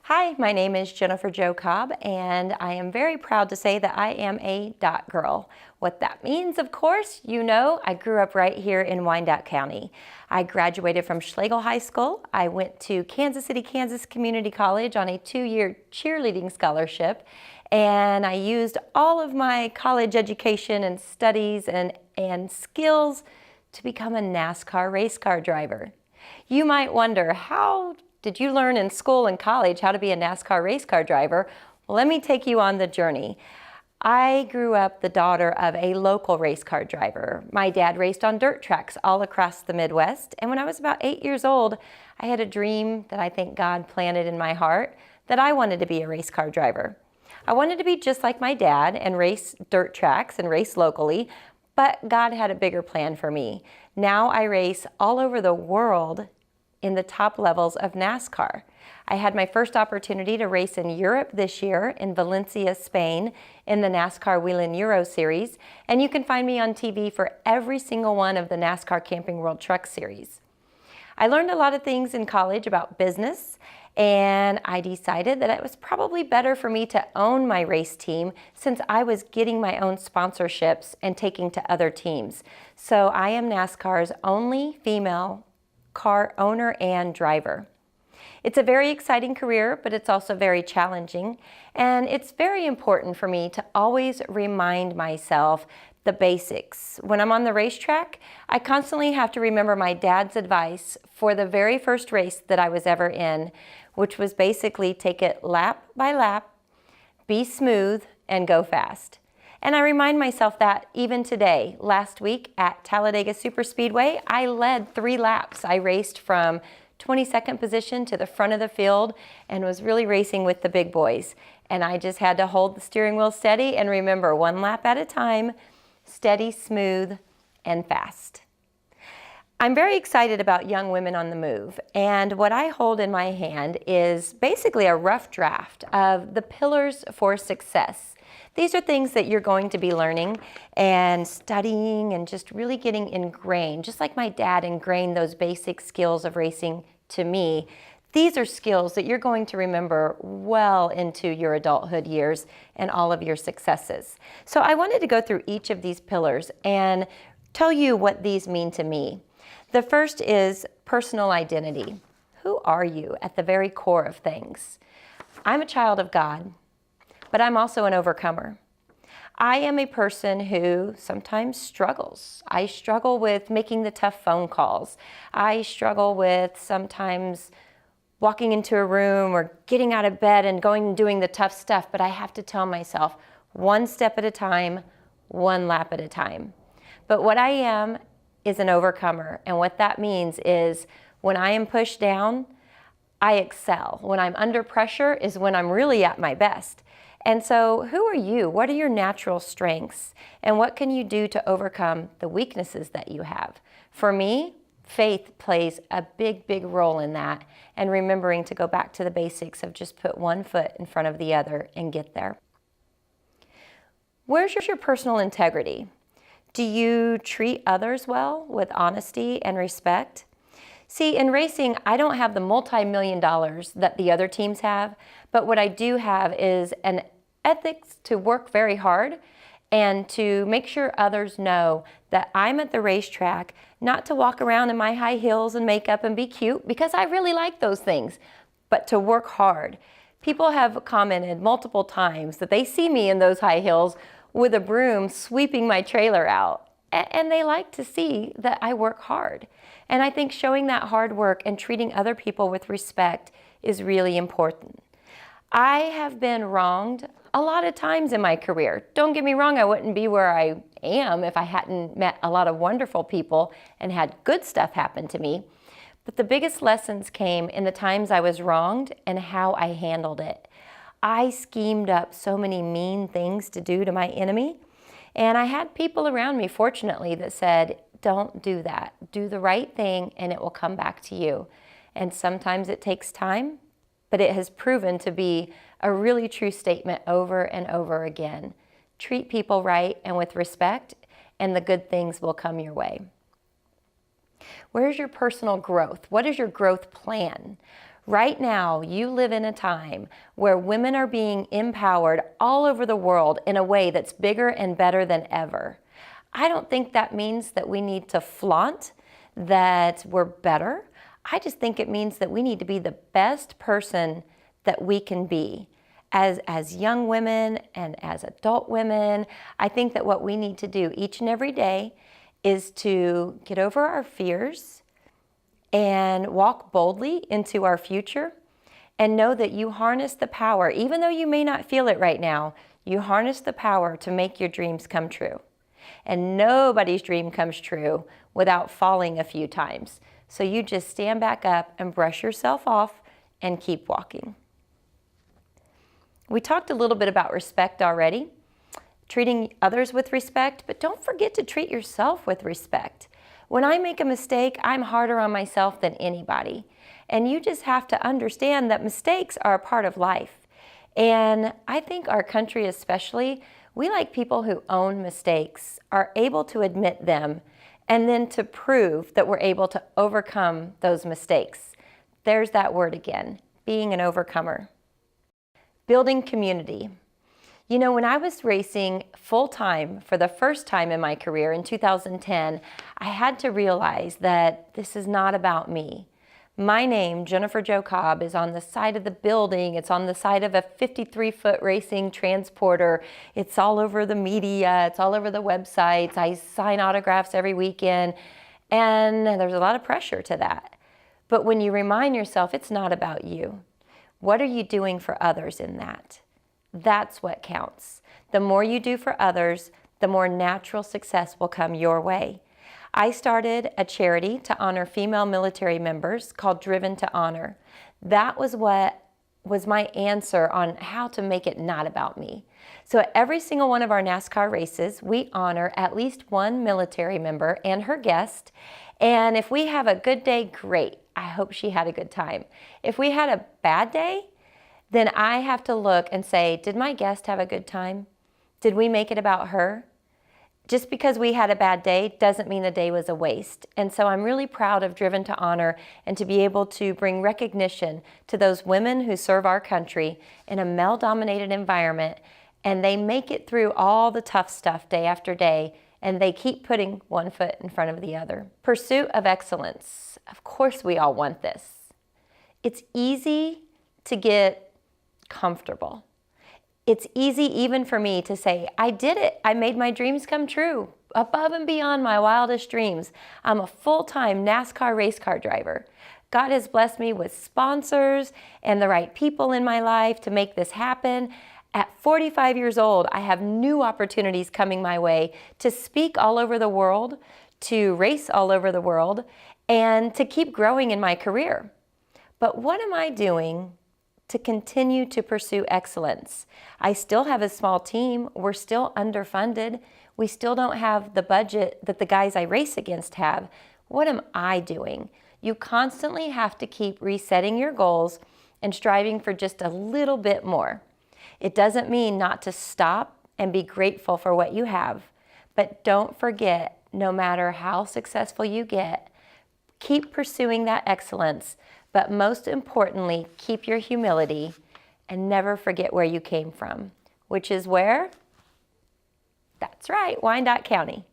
Hi, my name is JenniferJo Cobb, and I am very proud to say that I am a dot girl. What that means, of course, you know, I grew up right here in Wyandotte County. I graduated from Schlegel High School. I went to Kansas City, Kansas Community College on a 2-year cheerleading scholarship, and I used all of my college education and studies and skills to become a NASCAR race car driver. You might wonder, how did you learn in school and college how to be a NASCAR race car driver? Well, let me take you on the journey. I grew up the daughter of a local race car driver. My dad raced on dirt tracks all across the Midwest, and when I was about 8 years old, I had a dream that I think God planted in my heart that I wanted to be a race car driver. I wanted to be just like my dad and race dirt tracks and race locally, but God had a bigger plan for me. Now I race all over the world in the top levels of NASCAR. I had my first opportunity to race in Europe this year in Valencia, Spain, in the NASCAR Whelen Euro Series, and you can find me on TV for every single one of the NASCAR Camping World Truck Series. I learned a lot of things in college about business, and I decided that it was probably better for me to own my race team since I was getting my own sponsorships and taking to other teams. So I am NASCAR's only female car owner and driver. It's a very exciting career, but it's also very challenging, and it's very important for me to always remind myself the basics. When I'm on the racetrack, I constantly have to remember my dad's advice for the very first race that I was ever in, which was basically take it lap by lap, be smooth, and go fast. And I remind myself that even today. Last week at Talladega Superspeedway, I led 3 laps. I raced from 22nd position to the front of the field and was really racing with the big boys. And I just had to hold the steering wheel steady and remember 1 lap at a time, steady, smooth, and fast. I'm very excited about young women on the move, and what I hold in my hand is basically a rough draft of the pillars for success. These are things that you're going to be learning and studying and just really getting ingrained, just like my dad ingrained those basic skills of racing to me. These are skills that you're going to remember well into your adulthood years and all of your successes. So I wanted to go through each of these pillars and tell you what these mean to me. The first is personal identity. Who are you at the very core of things? I'm a child of God, but I'm also an overcomer. I am a person who sometimes struggles. I struggle with making the tough phone calls. I struggle with sometimes walking into a room or getting out of bed and going and doing the tough stuff, but I have to tell myself 1 step at a time, 1 lap at a time. But what I am is an overcomer, and what that means is when I am pushed down, I excel. When I'm under pressure is when I'm really at my best. And so who are you? What are your natural strengths? And what can you do to overcome the weaknesses that you have? For me, faith plays a big, big role in that, and remembering to go back to the basics of just put 1 foot in front of the other and get there. Where's your personal integrity? Do you treat others well with honesty and respect? See, in racing, I don't have the multi-million dollars that the other teams have, but what I do have is an ethics to work very hard and to make sure others know that I'm at the racetrack, not to walk around in my high heels and makeup and be cute, because I really like those things, but to work hard. People have commented multiple times that they see me in those high heels with a broom sweeping my trailer out, and they like to see that I work hard. And I think showing that hard work and treating other people with respect is really important. I have been wronged a lot of times in my career. Don't get me wrong, I wouldn't be where I am if I hadn't met a lot of wonderful people and had good stuff happen to me. But the biggest lessons came in the times I was wronged and how I handled it. I schemed up so many mean things to do to my enemy, and I had people around me, fortunately, that said, don't do that. Do the right thing and it will come back to you. And sometimes it takes time, but it has proven to be a really true statement over and over again. Treat people right and with respect, and the good things will come your way. Where's your personal growth? What is your growth plan? Right now, you live in a time where women are being empowered all over the world in a way that's bigger and better than ever. I don't think that means that we need to flaunt that we're better. I just think it means that we need to be the best person that we can be. As young women and as adult women, I think that what we need to do each and every day is to get over our fears and walk boldly into our future and know that you harness the power, even though you may not feel it right now, you harness the power to make your dreams come true. And nobody's dream comes true without falling a few times. So you just stand back up and brush yourself off and keep walking. We talked a little bit about respect already, treating others with respect, but don't forget to treat yourself with respect. When I make a mistake, I'm harder on myself than anybody. And you just have to understand that mistakes are a part of life. And I think our country especially, we like people who own mistakes, are able to admit them, and then to prove that we're able to overcome those mistakes. There's that word again, being an overcomer. Building community. You know, when I was racing full-time for the first time in my career in 2010, I had to realize that this is not about me. My name, JenniferJo Cobb, is on the side of the building. It's on the side of a 53-foot racing transporter. It's all over the media. It's all over the websites. I sign autographs every weekend, and there's a lot of pressure to that. But when you remind yourself, it's not about you. What are you doing for others in that? That's what counts. The more you do for others, the more natural success will come your way. I started a charity to honor female military members called Driven to Honor. That was what was my answer on how to make it not about me. So at every single one of our NASCAR races, we honor at least one military member and her guest. And if we have a good day, great. I hope she had a good time. If we had a bad day, then I have to look and say, did my guest have a good time? Did we make it about her? Just because we had a bad day doesn't mean the day was a waste. And so I'm really proud of Driven to Honor and to be able to bring recognition to those women who serve our country in a male-dominated environment, and they make it through all the tough stuff day after day, and they keep putting one foot in front of the other. Pursuit of excellence. Of course we all want this. It's easy to get comfortable. It's easy even for me to say, I did it. I made my dreams come true, above and beyond my wildest dreams. I'm a full-time NASCAR race car driver. God has blessed me with sponsors and the right people in my life to make this happen. At 45 years old, I have new opportunities coming my way to speak all over the world, to race all over the world, and to keep growing in my career. But what am I doing to continue to pursue excellence? I still have a small team. We're still underfunded. We still don't have the budget that the guys I race against have. What am I doing? You constantly have to keep resetting your goals and striving for just a little bit more. It doesn't mean not to stop and be grateful for what you have, but don't forget, no matter how successful you get, keep pursuing that excellence. But most importantly, keep your humility and never forget where you came from, which is where? That's right, Wyandotte County.